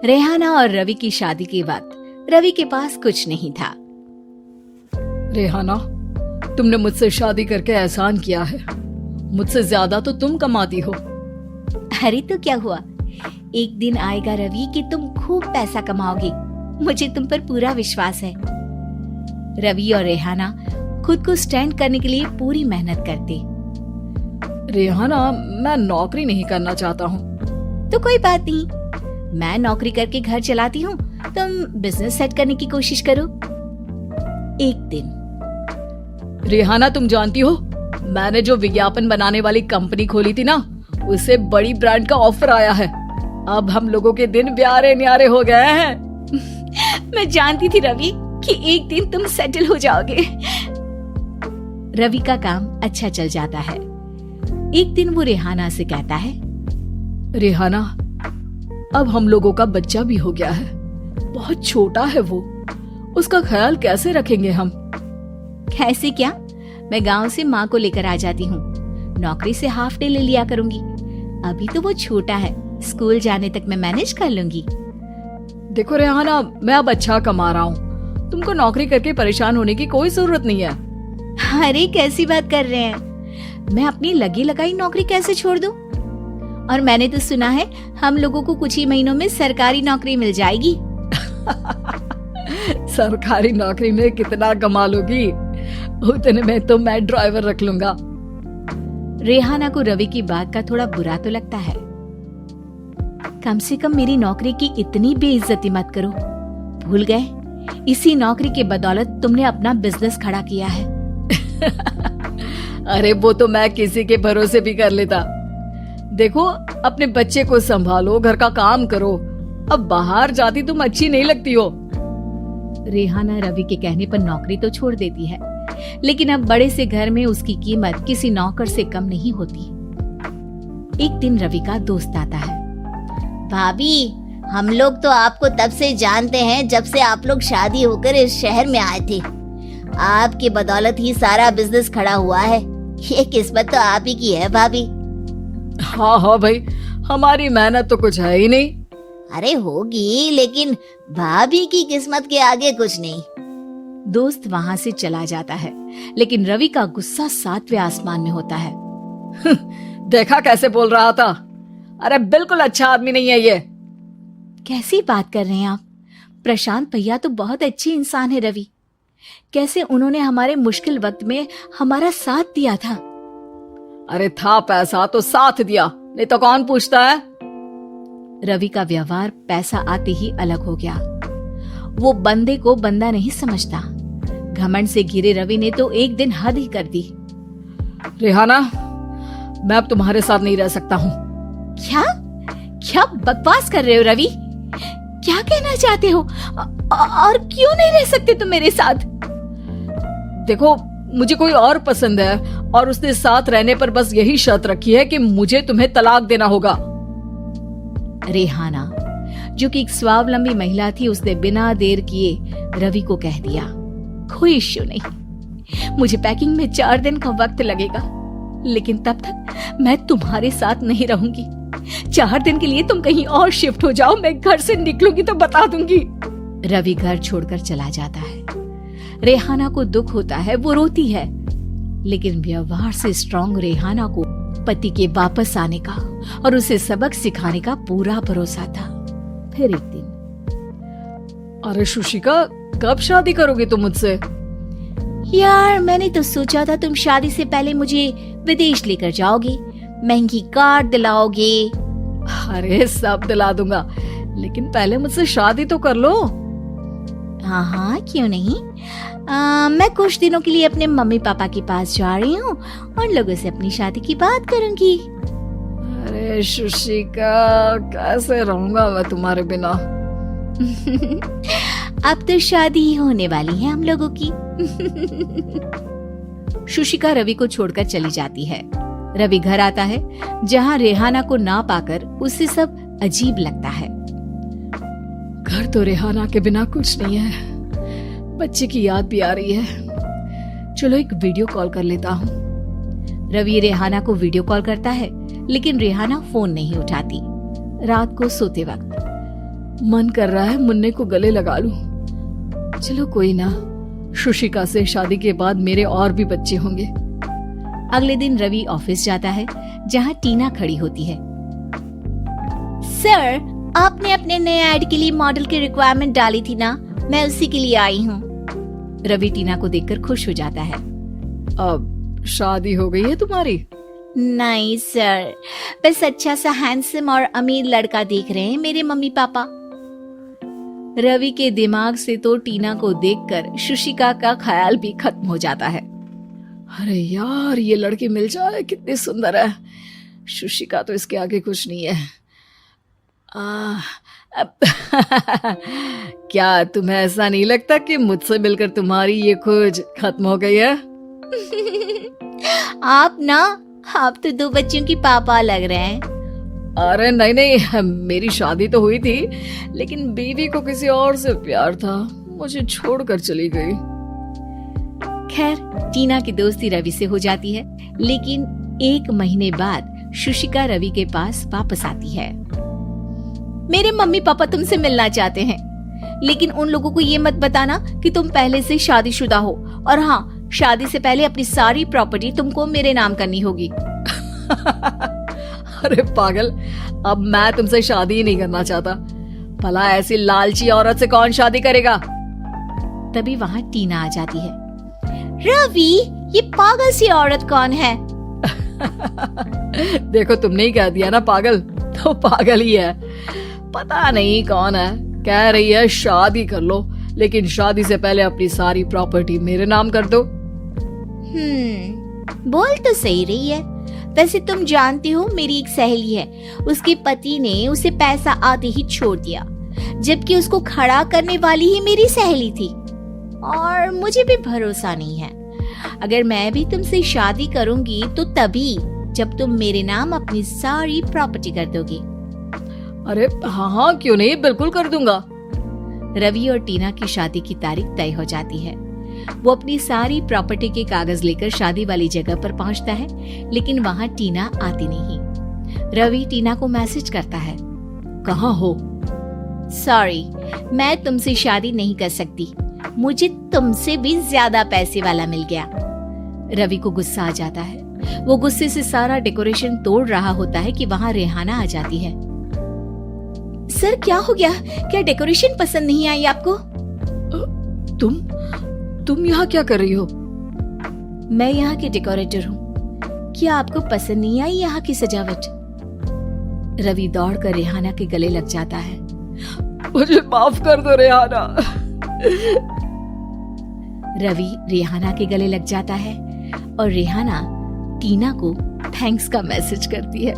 रेहाना और रवि की शादी के वक्त रवि के पास कुछ नहीं था। रेहाना, तुमने मुझसे शादी करके एहसान किया है। मुझसे ज्यादा तो तुम कमाती हो। अरे तो क्या हुआ, एक दिन आएगा रवि कि तुम खूब पैसा कमाओगे। मुझे तुम पर पूरा विश्वास है। रवि और रेहाना खुद को स्टैंड करने के लिए पूरी मेहनत करते। रेहाना, मैं नौकरी नहीं करना चाहता हूँ। तो कोई बात नहीं, मैं नौकरी करके घर चलाती हूँ, तुम बिजनेस सेट करने की कोशिश करो। एक दिन रेहाना, तुम जानती हो, मैंने जो विज्ञापन बनाने वाली कंपनी खोली थी ना, उससे बड़ी ब्रांड का ऑफर आया है। अब हम लोगों के दिन प्यारे न्यारे हो गए हैं। मैं जानती थी रवि कि एक दिन तुम सेटल हो जाओगे। रवि का काम अच्छा चल जाता है। एक दिन वो रेहाना से कहता है, रेहाना, अब हम लोगों का बच्चा भी हो गया है। बहुत छोटा है वो, उसका ख्याल कैसे रखेंगे हम? कैसे क्या, मैं गांव से माँ को लेकर आ जाती हूँ। नौकरी से हाफ डे ले लिया करूंगी। अभी तो वो छोटा है, स्कूल जाने तक मैं मैनेज कर लूंगी। देखो रेहाना, मैं अब अच्छा कमा रहा हूँ। तुमको नौकरी करके परेशान होने की कोई जरूरत नहीं है। अरे कैसी बात कर रहे हैं, मैं अपनी लगी लगाई नौकरी कैसे छोड़ दूं? और मैंने तो सुना है हम लोगों को कुछ ही महीनों में सरकारी नौकरी मिल जाएगी। सरकारी नौकरी में कितना कमा लोगी? उतने में तो मैं ड्राइवर रख लूंगा। रेहाना को रवि की बात का थोड़ा बुरा तो लगता है। कम से कम मेरी नौकरी की इतनी बेइज्जती मत करो। भूल गए, इसी नौकरी के बदौलत तुमने अपना बिजनेस खड़ा किया है। अरे वो तो मैं किसी के भरोसे भी कर लेता। देखो, अपने बच्चे को संभालो, घर का काम करो। अब बाहर जाती तुम अच्छी नहीं लगती हो। रेहाना रवि के कहने पर नौकरी तो छोड़ देती है, लेकिन अब बड़े से घर में उसकी कीमत किसी नौकर से कम नहीं होती। एक दिन रवि का दोस्त आता है। भाभी, हम लोग तो आपको तब से जानते हैं जब से आप लोग शादी होकर इस शहर में आए थे। आपकी बदौलत ही सारा बिजनेस खड़ा हुआ है। ये किस्मत तो आप ही की है भाभी। हाँ हाँ भाई, हमारी मेहनत तो कुछ है ही नहीं। अरे होगी, लेकिन भाभी की किस्मत के आगे कुछ नहीं। दोस्त वहाँ से चला जाता है, लेकिन रवि का गुस्सा 7वें आसमान में होता है। देखा कैसे बोल रहा था? अरे बिल्कुल अच्छा आदमी नहीं है ये। कैसी बात कर रहे हैं आप? प्रशांत भैया तो बहुत अच्छे इंसान है रवि। कैसे उन्होंने हमारे मुश्किल वक्त में हमारा साथ दिया था। अरे था पैसा तो साथ दिया, नहीं तो कौन पूछता है? रवि का व्यवहार पैसा आते ही अलग हो गया। वो बंदे को बंदा नहीं समझता। घमंड से घिरे रवि ने तो एक दिन हद ही कर दी। रेहाना, मैं अब तुम्हारे साथ नहीं रह सकता हूँ। क्या क्या बकवास कर रहे हो रवि? क्या कहना चाहते हो? और क्यों नहीं रह सकते तुम मेरे साथ? देखो, मुझे कोई और पसंद है और उसने साथ रहने पर बस यही शर्त रखी है कि मुझे तुम्हें तलाक देना होगा। रेहाना, जो कि एक स्वावलंबी महिला थी, उसने बिना देर किए रवि को कह दिया, कोई इश्यू नहीं, मुझे पैकिंग में 4 दिन का वक्त लगेगा, लेकिन तब तक मैं तुम्हारे साथ नहीं रहूंगी। 4 दिन के लिए तुम कहीं और शिफ्ट हो जाओ, मैं घर से निकलूंगी तो बता दूंगी। रवि घर छोड़कर चला जाता है। रेहाना को दुख होता है, वो रोती है, लेकिन व्यवहार से स्ट्रॉन्ग रेहाना को पति के वापस आने का और उसे सबक सिखाने का पूरा भरोसा था। फिर एक दिन, अरे शुशिका, कब शादी करोगे तुम मुझसे? यार, मैंने तो सोचा था तुम शादी से पहले मुझे विदेश लेकर जाओगे, महंगी कार दिलाओगे। अरे सब दिला दूंगा, लेकिन पहले मुझसे शादी तो कर लो। हाँ हाँ, क्यों नहीं। मैं कुछ दिनों के लिए अपने मम्मी पापा के पास जा रही हूँ और लोगों से अपनी शादी की बात करूंगी। अरे शुशिका, कैसे रहूंगा मैं तुम्हारे बिना? अब तो शादी होने वाली है हम लोगों की। शुशिका रवि को छोड़कर चली जाती है। रवि घर आता है, जहाँ रेहाना को ना पाकर उसे सब अजीब लगता है। घर तो रेहाना के बिना कुछ नहीं है। बच्चे की याद भी आ रही है। चलो एक वीडियो कॉल कर लेता हूँ। रवि रेहाना को वीडियो कॉल करता है, लेकिन रेहाना फोन नहीं उठाती। रात को सोते वक्त मन कर रहा है मुन्ने को गले लगा लूं। चलो कोई ना, शुशिका से शादी के बाद मेरे और भी बच्चे होंगे। अगले दिन रवि ऑफिस जाता है जहाँ टीना खड़ी होती है। सर, आपने अपने नए ऐड के लिए मॉडल की रिक्वायरमेंट डाली थी ना, मैं उसी के लिए आई हूँ। रवि टीना को देखकर खुश हो जाता है। अब शादी हो गई है तुम्हारी? नहीं सर, बस अच्छा सा हैंडसम और अमीर लड़का देख रहे हैं मेरे मम्मी पापा। रवि के दिमाग से तो टीना को देखकर शुशिका का ख्याल भी खत्म हो जाता है। अरे यार, ये लड़की मिल जाए कितनी सुंदर है। शुशिका तो इसके आगे कुछ नहीं है। क्या तुम्हें ऐसा नहीं लगता कि मुझसे मिलकर तुम्हारी ये खोज खत्म हो गई है? आप तो 2 बच्चों की पापा लग रहे हैं। अरे नहीं नहीं, मेरी शादी तो हुई थी, लेकिन बीवी को किसी और से प्यार था, मुझे छोड़कर चली गई। खैर, टीना की दोस्ती रवि से हो जाती है, लेकिन 1 महीने बाद शुशिका रवि के पास वापस आती है। मेरे मम्मी पापा तुमसे मिलना चाहते हैं, लेकिन उन लोगों को ये मत बताना कि तुम पहले से शादीशुदा हो, और हाँ, शादी से पहले अपनी सारी प्रॉपर्टी तुमको मेरे नाम करनी होगी। अरे पागल, अब मैं तुमसे शादी ही नहीं करना चाहता। भला ऐसी लालची औरत से कौन शादी करेगा? तभी वहाँ टीना आ जाती है। रवि, ये पागल सी औरत कौन है? देखो, तुमने ही कह दिया ना पागल, तो पागल ही है। पता नहीं कौन है, कह रही है शादी कर लो, लेकिन शादी से पहले अपनी सारी प्रॉपर्टी मेरे नाम कर दो। बोल तो सही रही है। वैसे तुम जानती हो, मेरी एक सहेली है, उसके पति ने उसे पैसा आते ही छोड़ दिया, जबकि उसको खड़ा करने वाली ही मेरी सहेली थी। और मुझे भी भरोसा नहीं है, अगर मैं भी तुमसे शादी करूंगी तो तभी जब तुम मेरे नाम अपनी सारी प्रॉपर्टी कर दोगी। अरे हाँ, क्यों नहीं, बिल्कुल कर दूंगा। रवि और टीना की शादी की तारीख तय हो जाती है। वो अपनी सारी प्रॉपर्टी के कागज लेकर शादी वाली जगह पर पहुंचता है, लेकिन वहां टीना आती नहीं। रवि टीना को मैसेज करता है, कहाँ हो? सॉरी, मैं तुमसे शादी नहीं कर सकती, मुझे तुमसे भी ज्यादा पैसे वाला मिल गया। रवि को गुस्सा आ जाता है। वो गुस्से से सारा डेकोरेशन तोड़ रहा होता है कि वहां रेहाना आ जाती है। सर, क्या हो गया? क्या डेकोरेशन पसंद नहीं आई आपको? तुम यहाँ क्या कर रही हो? मैं यहाँ की डेकोरेटर हूँ। क्या आपको पसंद नहीं आई यहाँ की सजावट? रवि दौड़कर रेहाना के गले लग जाता है। मुझे माफ कर दो रेहाना। रवि रेहाना के गले लग जाता है और रेहाना टीना को थैंक्स का मैसेज करती है।